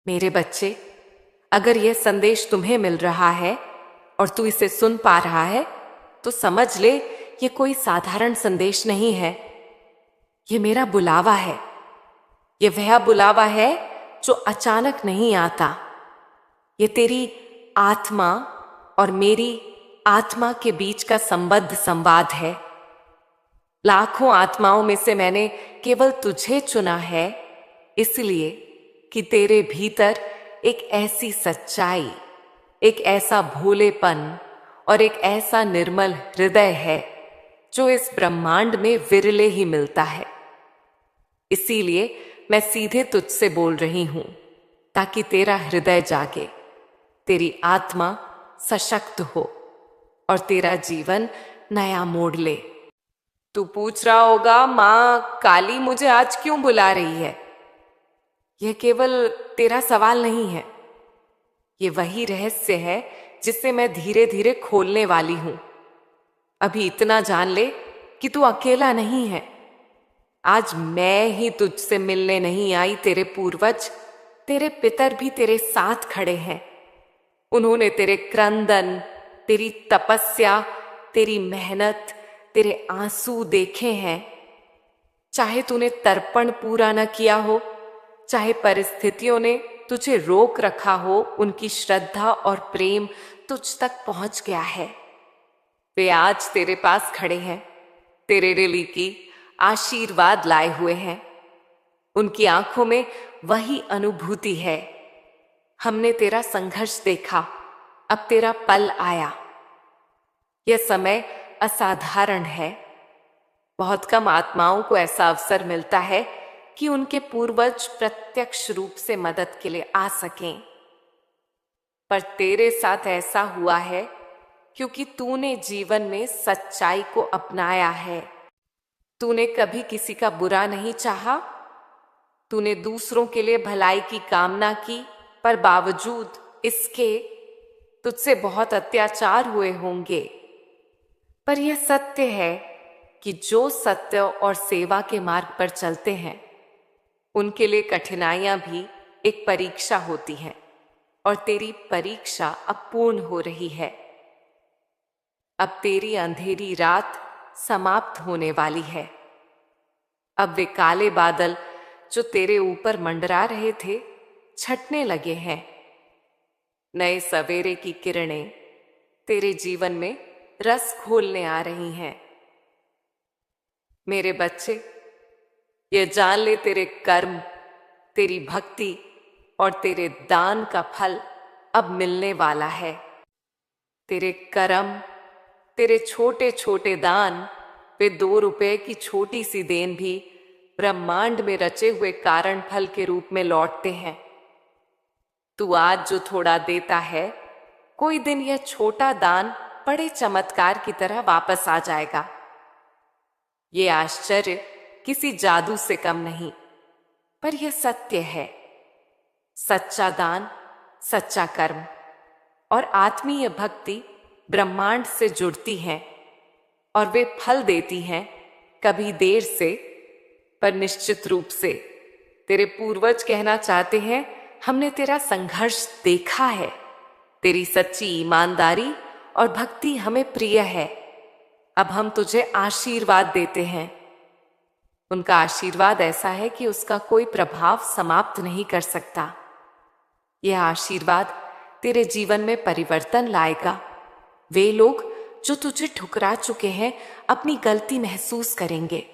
मेरे बच्चे, अगर यह संदेश तुम्हें मिल रहा है और तू इसे सुन पा रहा है तो समझ ले, ये कोई साधारण संदेश नहीं है। ये मेरा बुलावा है। ये वह बुलावा है जो अचानक नहीं आता। ये तेरी आत्मा और मेरी आत्मा के बीच का संबद्ध संवाद है। लाखों आत्माओं में से मैंने केवल तुझे चुना है, इसलिए कि तेरे भीतर एक ऐसी सच्चाई, एक ऐसा भोलेपन और एक ऐसा निर्मल हृदय है जो इस ब्रह्मांड में विरले ही मिलता है। इसीलिए मैं सीधे तुझसे बोल रही हूं, ताकि तेरा हृदय जागे, तेरी आत्मा सशक्त हो और तेरा जीवन नया मोड़ ले। तू पूछ रहा होगा, माँ काली मुझे आज क्यों बुला रही है? यह केवल तेरा सवाल नहीं है। ये वही रहस्य है जिसे मैं धीरे धीरे खोलने वाली हूं। अभी इतना जान ले कि तू अकेला नहीं है। आज मैं ही तुझसे मिलने नहीं आई, तेरे पूर्वज, तेरे पितर भी तेरे साथ खड़े हैं। उन्होंने तेरे क्रंदन, तेरी तपस्या, तेरी मेहनत, तेरे आंसू देखे हैं। चाहे तूने तर्पण पूरा न किया हो, चाहे परिस्थितियों ने तुझे रोक रखा हो, उनकी श्रद्धा और प्रेम तुझ तक पहुंच गया है। वे आज तेरे पास खड़े हैं, तेरे लिए की आशीर्वाद लाए हुए हैं। उनकी आंखों में वही अनुभूति है। हमने तेरा संघर्ष देखा, अब तेरा पल आया। यह समय असाधारण है। बहुत कम आत्माओं को ऐसा अवसर मिलता है कि उनके पूर्वज प्रत्यक्ष रूप से मदद के लिए आ सकें। पर तेरे साथ ऐसा हुआ है क्योंकि तूने जीवन में सच्चाई को अपनाया है। तूने कभी किसी का बुरा नहीं चाहा। तूने दूसरों के लिए भलाई की कामना की, पर बावजूद इसके तुझसे बहुत अत्याचार हुए होंगे। पर यह सत्य है कि जो सत्य और सेवा के मार्ग पर चलते हैं, उनके लिए कठिनाइयां भी एक परीक्षा होती हैं, और तेरी परीक्षा अब पूर्ण हो रही है। अब तेरी अंधेरी रात समाप्त होने वाली है। अब वे काले बादल जो तेरे ऊपर मंडरा रहे थे, छटने लगे हैं। नए सवेरे की किरणें तेरे जीवन में रस घोलने आ रही हैं। मेरे बच्चे, ये जान ले, तेरे कर्म, तेरी भक्ति और तेरे दान का फल अब मिलने वाला है। तेरे कर्म, तेरे छोटे छोटे दान, वे 2 रुपए की छोटी सी देन भी ब्रह्मांड में रचे हुए कारण फल के रूप में लौटते हैं। तू आज जो थोड़ा देता है, कोई दिन यह छोटा दान बड़े चमत्कार की तरह वापस आ जाएगा। ये आश्चर्य किसी जादू से कम नहीं, पर यह सत्य है। सच्चा दान, सच्चा कर्म और आत्मीय भक्ति ब्रह्मांड से जुड़ती हैं और वे फल देती हैं, कभी देर से पर निश्चित रूप से। तेरे पूर्वज कहना चाहते हैं, हमने तेरा संघर्ष देखा है। तेरी सच्ची ईमानदारी और भक्ति हमें प्रिय है। अब हम तुझे आशीर्वाद देते हैं। उनका आशीर्वाद ऐसा है कि उसका कोई प्रभाव समाप्त नहीं कर सकता। यह आशीर्वाद तेरे जीवन में परिवर्तन लाएगा। वे लोग जो तुझे ठुकरा चुके हैं, अपनी गलती महसूस करेंगे।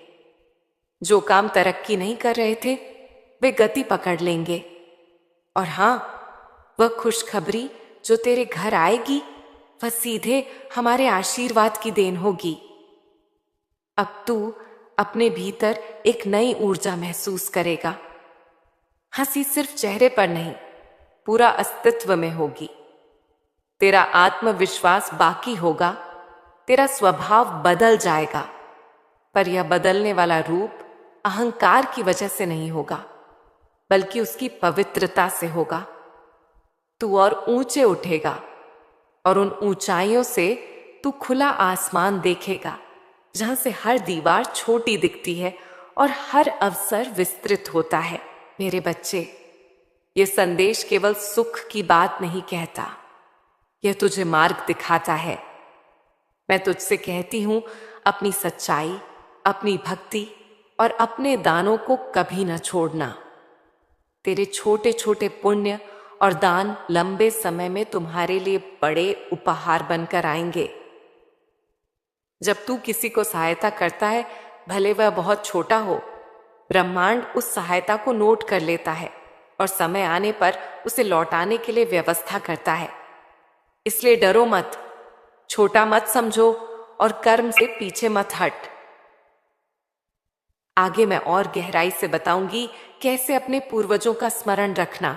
जो काम तरक्की नहीं कर रहे थे, वे गति पकड़ लेंगे। और हां, वह खुशखबरी जो तेरे घर आएगी, वह सीधे हमारे आशीर्वाद की देन होगी। अब तू अपने भीतर एक नई ऊर्जा महसूस करेगा। हंसी सिर्फ चेहरे पर नहीं, पूरा अस्तित्व में होगी। तेरा आत्मविश्वास बाकी होगा। तेरा स्वभाव बदल जाएगा, पर यह बदलने वाला रूप अहंकार की वजह से नहीं होगा, बल्कि उसकी पवित्रता से होगा। तू और ऊंचे उठेगा और उन ऊंचाइयों से तू खुला आसमान देखेगा, जहां से हर दीवार छोटी दिखती है और हर अवसर विस्तृत होता है। मेरे बच्चे, ये संदेश केवल सुख की बात नहीं कहता, यह तुझे मार्ग दिखाता है। मैं तुझसे कहती हूं, अपनी सच्चाई, अपनी भक्ति और अपने दानों को कभी न छोड़ना। तेरे छोटे छोटे पुण्य और दान लंबे समय में तुम्हारे लिए बड़े उपहार बनकर आएंगे। जब तू किसी को सहायता करता है, भले वह बहुत छोटा हो, ब्रह्मांड उस सहायता को नोट कर लेता है और समय आने पर उसे लौटाने के लिए व्यवस्था करता है। इसलिए डरो मत, छोटा मत समझो और कर्म से पीछे मत हट। आगे मैं और गहराई से बताऊंगी कैसे अपने पूर्वजों का स्मरण रखना,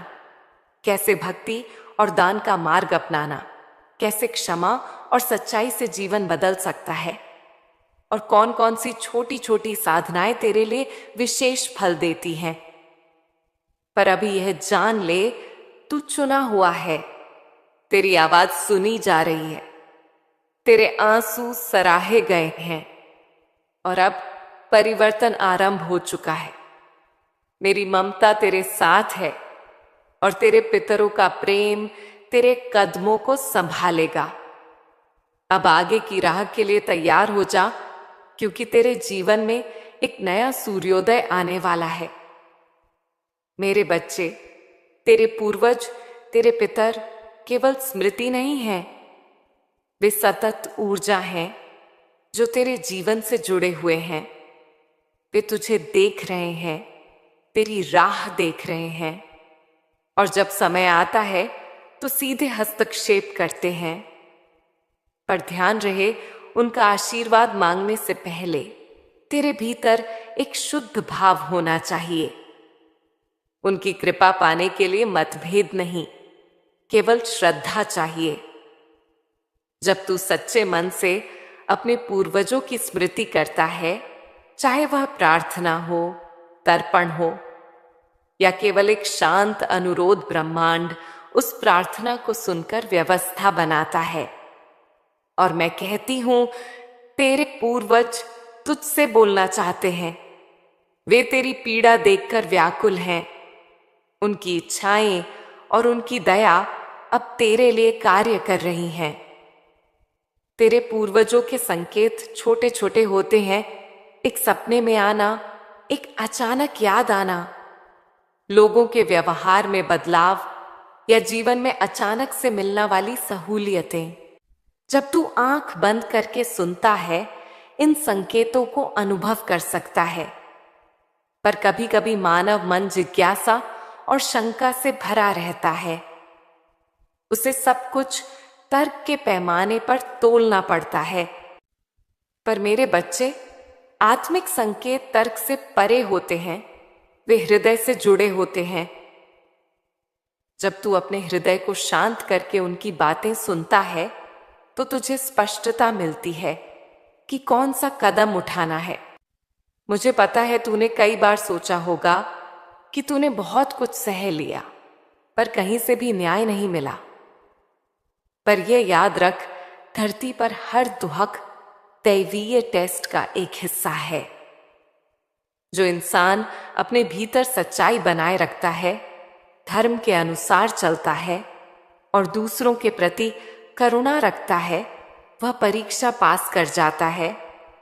कैसे भक्ति और दान का मार्ग अपनाना, कैसे क्षमा और सच्चाई से जीवन बदल सकता है, और कौन कौन सी छोटी छोटी साधनाएं तेरे लिए विशेष फल देती हैं। पर अभी यह जान ले, तू चुना हुआ है, तेरी आवाज सुनी जा रही है, तेरे आंसू सराहे गए हैं और अब परिवर्तन आरंभ हो चुका है। मेरी ममता तेरे साथ है और तेरे पितरों का प्रेम तेरे कदमों को संभालेगा। अब आगे की राह के लिए तैयार हो जा, क्योंकि तेरे जीवन में एक नया सूर्योदय आने वाला है। मेरे बच्चे, तेरे पूर्वज, तेरे पितर केवल स्मृति नहीं है, वे सतत ऊर्जा हैं जो तेरे जीवन से जुड़े हुए हैं। वे तुझे देख रहे हैं, तेरी राह देख रहे हैं, और जब समय आता है तो सीधे हस्तक्षेप करते हैं। पर ध्यान रहे, उनका आशीर्वाद मांगने से पहले तेरे भीतर एक शुद्ध भाव होना चाहिए। उनकी कृपा पाने के लिए मतभेद नहीं, केवल श्रद्धा चाहिए। जब तू सच्चे मन से अपने पूर्वजों की स्मृति करता है, चाहे वह प्रार्थना हो, तर्पण हो या केवल एक शांत अनुरोध, ब्रह्मांड उस प्रार्थना को सुनकर व्यवस्था बनाता है। और मैं कहती हूं, तेरे पूर्वज तुझसे बोलना चाहते हैं। वे तेरी पीड़ा देखकर व्याकुल हैं। उनकी इच्छाएं और उनकी दया अब तेरे लिए कार्य कर रही हैं। तेरे पूर्वजों के संकेत छोटे छोटे होते हैं, एक सपने में आना, एक अचानक याद आना, लोगों के व्यवहार में बदलाव या जीवन में अचानक से मिलने वाली सहूलियतें। जब तू आंख बंद करके सुनता है, इन संकेतों को अनुभव कर सकता है। पर कभी कभी मानव मन जिज्ञासा और शंका से भरा रहता है। उसे सब कुछ तर्क के पैमाने पर तोलना पड़ता है। पर मेरे बच्चे, आत्मिक संकेत तर्क से परे होते हैं, वे हृदय से जुड़े होते हैं। जब तू अपने हृदय को शांत करके उनकी बातें सुनता है, तो तुझे स्पष्टता मिलती है कि कौन सा कदम उठाना है। मुझे पता है तूने कई बार सोचा होगा कि तूने बहुत कुछ सह लिया, पर कहीं से भी न्याय नहीं मिला। पर यह याद रख, धरती पर हर दुहक दैवीय टेस्ट का एक हिस्सा है। जो इंसान अपने भीतर सच्चाई बनाए रखता है, धर्म के अनुसार चलता है और दूसरों के प्रति करुणा रखता है, वह परीक्षा पास कर जाता है।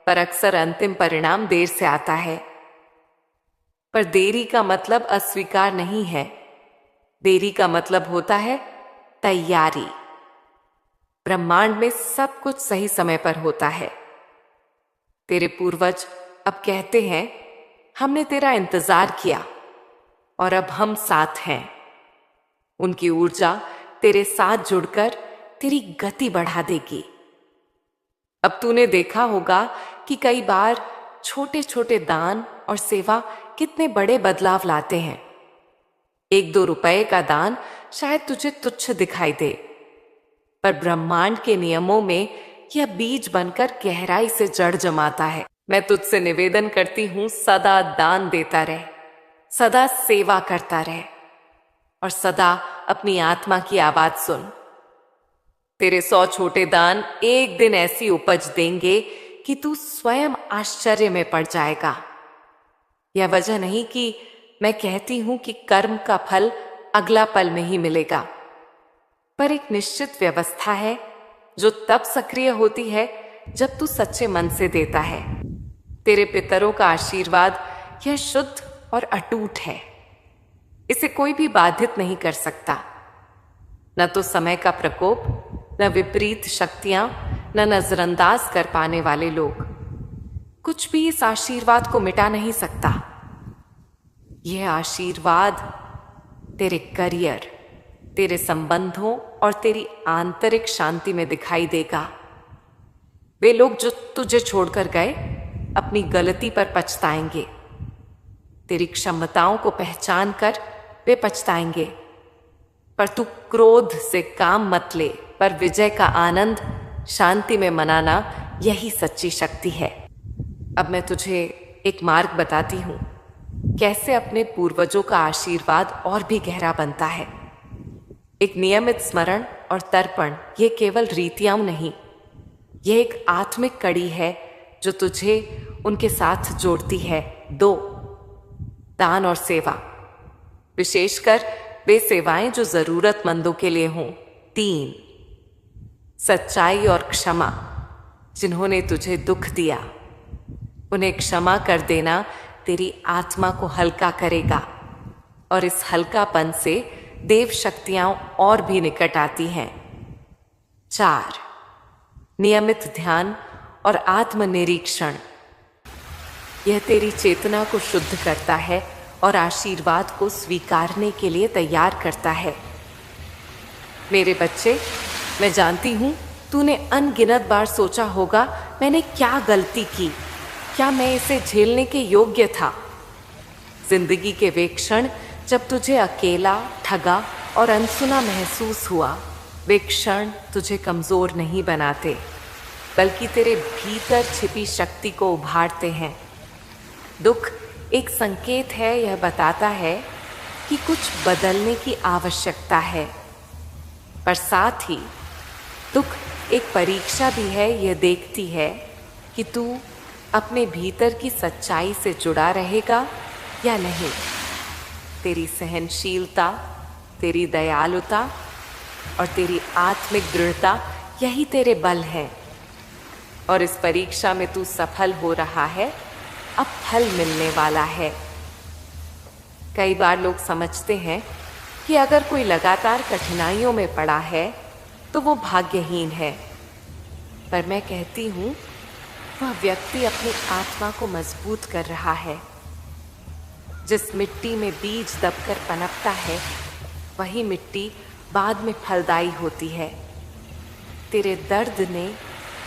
पर अक्सर अंतिम परिणाम देर से आता है। पर देरी का मतलब अस्वीकार नहीं है, देरी का मतलब होता है तैयारी। ब्रह्मांड में सब कुछ सही समय पर होता है। तेरे पूर्वज अब कहते हैं, हमने तेरा इंतजार किया और अब हम साथ हैं। उनकी ऊर्जा तेरे साथ जुड़कर तेरी गति बढ़ा देगी। अब तूने देखा होगा कि कई बार छोटे छोटे दान और सेवा कितने बड़े बदलाव लाते हैं। 1-2 रुपए का दान शायद तुझे तुच्छ दिखाई दे, पर ब्रह्मांड के नियमों में यह बीज बनकर गहराई से जड़ जमाता है। मैं तुझसे निवेदन करती हूं, सदा दान देता रहे, सदा सेवा करता रहे और सदा अपनी आत्मा की आवाज सुन। तेरे 100 छोटे दान एक दिन ऐसी उपज देंगे कि तू स्वयं आश्चर्य में पड़ जाएगा। यह वजह नहीं कि मैं कहती हूं कि कर्म का फल अगला पल में ही मिलेगा, पर एक निश्चित व्यवस्था है जो तब सक्रिय होती है जब तू सच्चे मन से देता है। तेरे पितरों का आशीर्वाद यह शुद्ध और अटूट है। इसे कोई भी बाधित नहीं कर सकता, न तो समय का प्रकोप, न विपरीत शक्तियां, न नजरअंदाज कर पाने वाले लोग। कुछ भी इस आशीर्वाद को मिटा नहीं सकता। यह आशीर्वाद तेरे करियर, तेरे संबंधों और तेरी आंतरिक शांति में दिखाई देगा। वे लोग जो तुझे छोड़कर गए अपनी गलती पर पछताएंगे। तेरी क्षमताओं को पहचान कर वे पछताएंगे। पर तू क्रोध से काम मत ले, पर विजय का आनंद शांति में मनाना यही सच्ची शक्ति है। अब मैं तुझे एक मार्ग बताती हूं, कैसे अपने पूर्वजों का आशीर्वाद और भी गहरा बनता है। एक नियमित स्मरण और तर्पण ये केवल रीतियां नहीं, यह एक आत्मिक कड़ी है जो तुझे उनके साथ जोड़ती है। 2, दान और सेवा, विशेषकर वे सेवाएं जो जरूरतमंदों के लिए हों। 3, सच्चाई और क्षमा, जिन्होंने तुझे दुख दिया उन्हें क्षमा कर देना तेरी आत्मा को हल्का करेगा, और इस हल्कापन से देव शक्तियां और भी निकट आती हैं। 4, नियमित ध्यान और आत्मनिरीक्षण, यह तेरी चेतना को शुद्ध करता है और आशीर्वाद को स्वीकारने के लिए तैयार करता है। मेरे बच्चे, मैं जानती हूं तूने अनगिनत बार सोचा होगा, मैंने क्या गलती की, क्या मैं इसे झेलने के योग्य था। जिंदगी के वे क्षण जब तुझे अकेला, ठगा और अनसुना महसूस हुआ, वे क्षण तुझे कमजोर नहीं बनाते, बल्कि तेरे भीतर छिपी शक्ति को उभारते हैं। दुख एक संकेत है, यह बताता है कि कुछ बदलने की आवश्यकता है, पर साथ ही दुख एक परीक्षा भी है। यह देखती है कि तू अपने भीतर की सच्चाई से जुड़ा रहेगा या नहीं। तेरी सहनशीलता, तेरी दयालुता और तेरी आत्मिक दृढ़ता, यही तेरे बल है। और इस परीक्षा में तू सफल हो रहा है, अब फल मिलने वाला है। कई बार लोग समझते हैं कि अगर कोई लगातार कठिनाइयों में पड़ा है तो वो भाग्यहीन है, पर मैं कहती हूँ वह व्यक्ति अपनी आत्मा को मजबूत कर रहा है। जिस मिट्टी में बीज दबकर पनपता है, वही मिट्टी बाद में फलदायी होती है। तेरे दर्द ने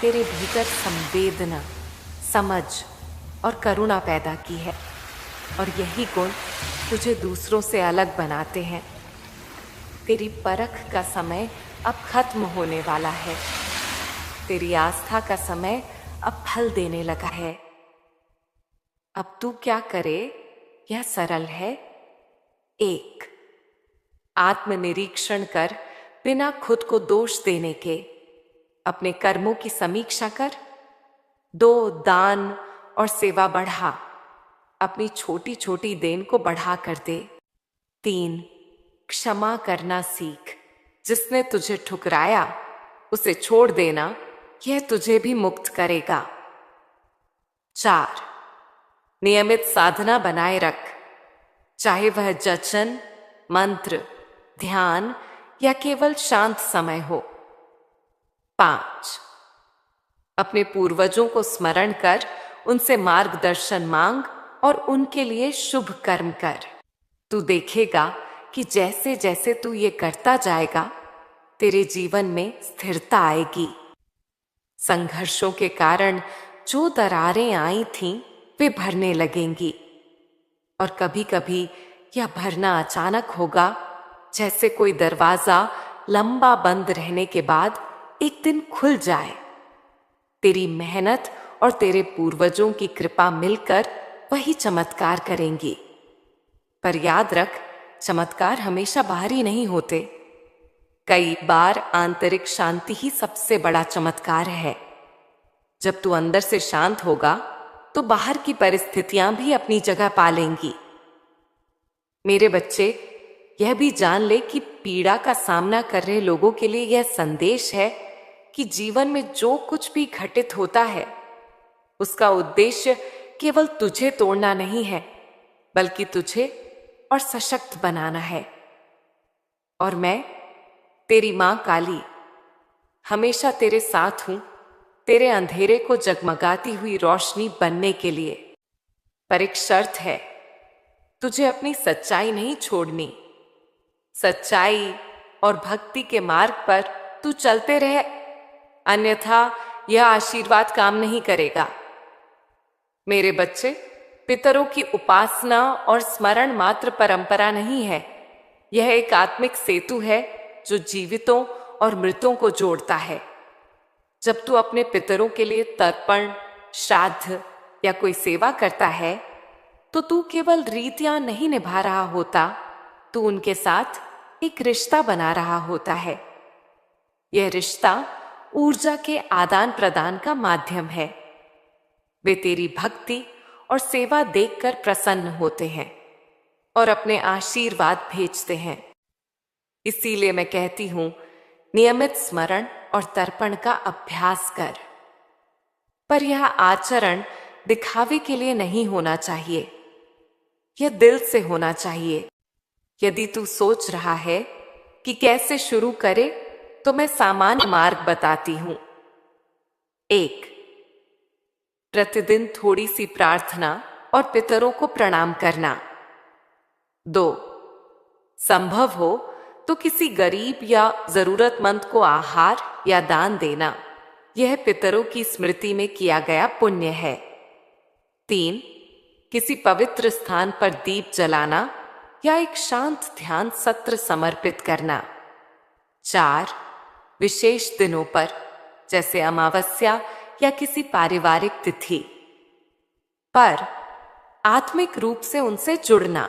तेरे भीतर संवेदना, समझ और करुणा पैदा की है, और यही गुण तुझे दूसरों से अलग बनाते हैं। तेरी परख का समय अब खत्म होने वाला है। तेरी आस्था का समय अब फल देने लगा है। अब तू क्या करे, यह सरल है। 1, आत्मनिरीक्षण कर बिना खुद को दोष देने के। अपने कर्मों की समीक्षा कर। 2, दान और सेवा बढ़ा। अपनी छोटी छोटी देन को बढ़ा कर दे। 3, क्षमा करना सीख। जिसने तुझे ठुकराया उसे छोड़ देना, यह तुझे भी मुक्त करेगा। 4, नियमित साधना बनाए रख, चाहे वह जचन, मंत्र, ध्यान या केवल शांत समय हो। 5, अपने पूर्वजों को स्मरण कर उनसे मार्गदर्शन मांग और उनके लिए शुभ कर्म कर। तू देखेगा कि जैसे जैसे तू ये करता जाएगा, तेरे जीवन में स्थिरता आएगी। संघर्षों के कारण जो दरारें आई थीं, वे भरने लगेंगी, और कभी कभी यह भरना अचानक होगा, जैसे कोई दरवाजा लंबा बंद रहने के बाद एक दिन खुल जाए। तेरी मेहनत और तेरे पूर्वजों की कृपा मिलकर वही चमत्कार करेंगी। पर याद रख, चमत्कार हमेशा बाहरी नहीं होते। कई बार आंतरिक शांति ही सबसे बड़ा चमत्कार है। जब तू अंदर से शांत होगा तो बाहर की परिस्थितियां भी अपनी जगह पा लेंगी। मेरे बच्चे, यह भी जान ले कि पीड़ा का सामना कर रहे लोगों के लिए यह संदेश है कि जीवन में जो कुछ भी घटित होता है उसका उद्देश्य केवल तुझे तोड़ना नहीं है, बल्कि तुझे और सशक्त बनाना है। और मैं, तेरी मां काली, हमेशा तेरे साथ हूं, तेरे अंधेरे को जगमगाती हुई रोशनी बनने के लिए। पर एक शर्त है, तुझे अपनी सच्चाई नहीं छोड़नी। सच्चाई और भक्ति के मार्ग पर तू चलते रहे, अन्यथा यह आशीर्वाद काम नहीं करेगा। मेरे बच्चे, पितरों की उपासना और स्मरण मात्र परंपरा नहीं है, यह एक आत्मिक सेतु है जो जीवितों और मृतों को जोड़ता है। जब तू अपने पितरों के लिए तर्पण, श्राद्ध या कोई सेवा करता है तो तू केवल रीतियां नहीं निभा रहा होता, तू उनके साथ एक रिश्ता बना रहा होता है। यह रिश्ता ऊर्जा के आदान प्रदान का माध्यम है। वे तेरी भक्ति और सेवा देखकर प्रसन्न होते हैं और अपने आशीर्वाद भेजते हैं। इसीलिए मैं कहती हूं, नियमित स्मरण और तर्पण का अभ्यास कर। पर यह आचरण दिखावे के लिए नहीं होना चाहिए, यह दिल से होना चाहिए। यदि तू सोच रहा है कि कैसे शुरू करे, तो मैं सामान्य मार्ग बताती हूं। 1. प्रतिदिन थोड़ी सी प्रार्थना और पितरों को प्रणाम करना। 2. संभव हो तो किसी गरीब या जरूरतमंद को आहार या दान देना, यह पितरों की स्मृति में किया गया पुण्य है। 3. किसी पवित्र स्थान पर दीप जलाना या एक शांत ध्यान सत्र समर्पित करना। 4. विशेष दिनों पर, जैसे अमावस्या या किसी पारिवारिक तिथि पर, आत्मिक रूप से उनसे जुड़ना।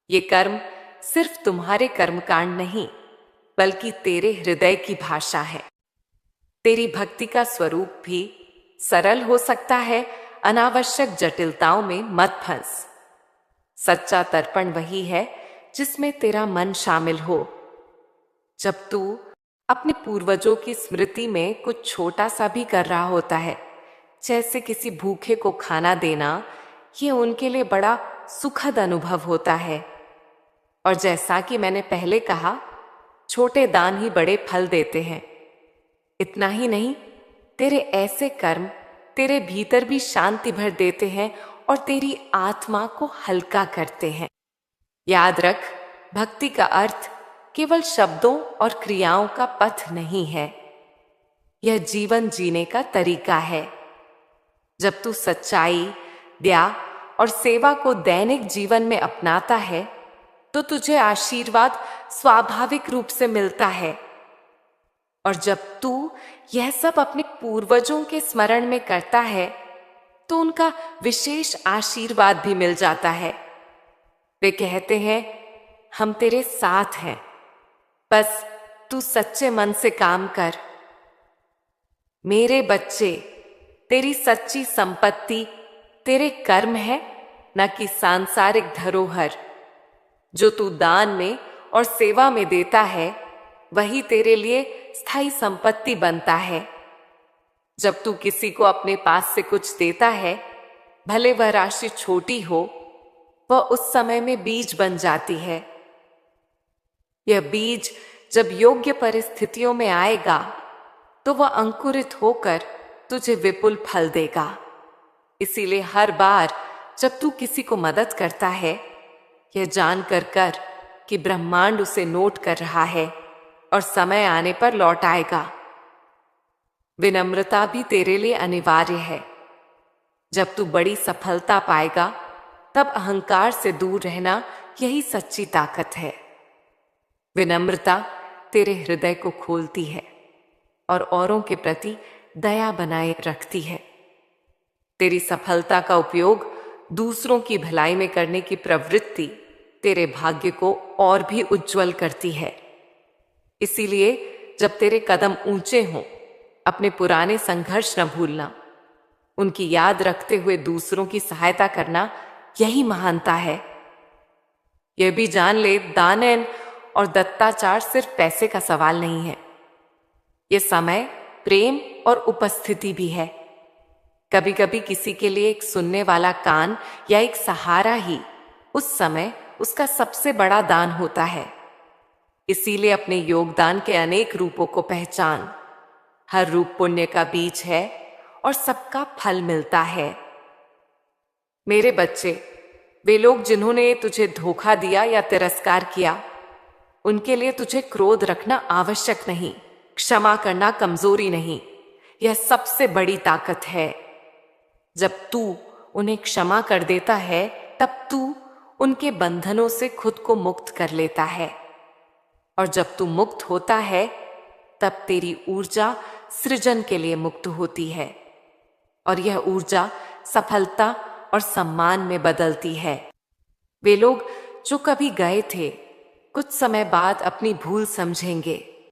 ये कर्म सिर्फ तुम्हारे कर्मकांड नहीं, बल्कि तेरे हृदय की भाषा है। तेरी भक्ति का स्वरूप भी सरल हो सकता है, अनावश्यक जटिलताओं में मत फंस। सच्चा तर्पण वही है जिसमें तेरा मन शामिल हो। जब तू अपने पूर्वजों की स्मृति में कुछ छोटा सा भी कर रहा होता है, जैसे किसी भूखे को खाना देना, ये उनके लिए बड़ा सुखद अनुभव होता है। और जैसा कि मैंने पहले कहा, छोटे दान ही बड़े फल देते हैं। इतना ही नहीं, तेरे ऐसे कर्म तेरे भीतर भी शांति भर देते हैं और तेरी आत्मा को हल्का करते हैं। याद रख, भक्ति का अर्थ केवल शब्दों और क्रियाओं का पथ नहीं है, यह जीवन जीने का तरीका है। जब तू सच्चाई, दया और सेवा को दैनिक जीवन में अपनाता है, तो तुझे आशीर्वाद स्वाभाविक रूप से मिलता है। और जब तू यह सब अपने पूर्वजों के स्मरण में करता है, तो उनका विशेष आशीर्वाद भी मिल जाता है। वे कहते हैं, हम तेरे साथ हैं, बस तू सच्चे मन से काम कर। मेरे बच्चे, तेरी सच्ची संपत्ति तेरे कर्म है, न कि सांसारिक धरोहर। जो तू दान में और सेवा में देता है, वही तेरे लिए स्थायी संपत्ति बनता है। जब तू किसी को अपने पास से कुछ देता है, भले वह राशि छोटी हो, वह उस समय में बीज बन जाती है। यह बीज जब योग्य परिस्थितियों में आएगा, तो वह अंकुरित होकर तुझे विपुल फल देगा। इसीलिए हर बार जब तू किसी को मदद करता है, यह जानकर कर कि ब्रह्मांड उसे नोट कर रहा है और समय आने पर लौट आएगा। विनम्रता भी तेरे लिए अनिवार्य है। जब तू बड़ी सफलता पाएगा, तब अहंकार से दूर रहना यही सच्ची ताकत है। विनम्रता तेरे हृदय को खोलती है और औरों के प्रति दया बनाए रखती है। तेरी सफलता का उपयोग दूसरों की भलाई में करने की प्रवृत्ति तेरे भाग्य को और भी उज्जवल करती है। इसीलिए जब तेरे कदम ऊंचे हों, अपने पुराने संघर्ष न भूलना। उनकी याद रखते हुए दूसरों की सहायता करना, यही महानता है। यह भी जान ले, दानन और दत्ताचार सिर्फ पैसे का सवाल नहीं है। यह समय, प्रेम और उपस्थिति भी है। कभी कभी किसी के लिए एक सुनने वाला कान या एक सहारा ही उस समय उसका सबसे बड़ा दान होता है। इसीलिए अपने योगदान के अनेक रूपों को पहचान। हर रूप पुण्य का बीज है और सबका फल मिलता है। मेरे बच्चे, वे लोग जिन्होंने तुझे धोखा दिया या तिरस्कार किया, उनके लिए तुझे क्रोध रखना आवश्यक नहीं। क्षमा करना कमजोरी नहीं, यह सबसे बड़ी ताकत है। जब तू उन्हें क्षमा कर देता है, तब तू उनके बंधनों से खुद को मुक्त कर लेता है। और जब तू मुक्त होता है, तब तेरी ऊर्जा सृजन के लिए मुक्त होती है और यह ऊर्जा सफलता और सम्मान में बदलती है। वे लोग जो कभी गए थे, कुछ समय बाद अपनी भूल समझेंगे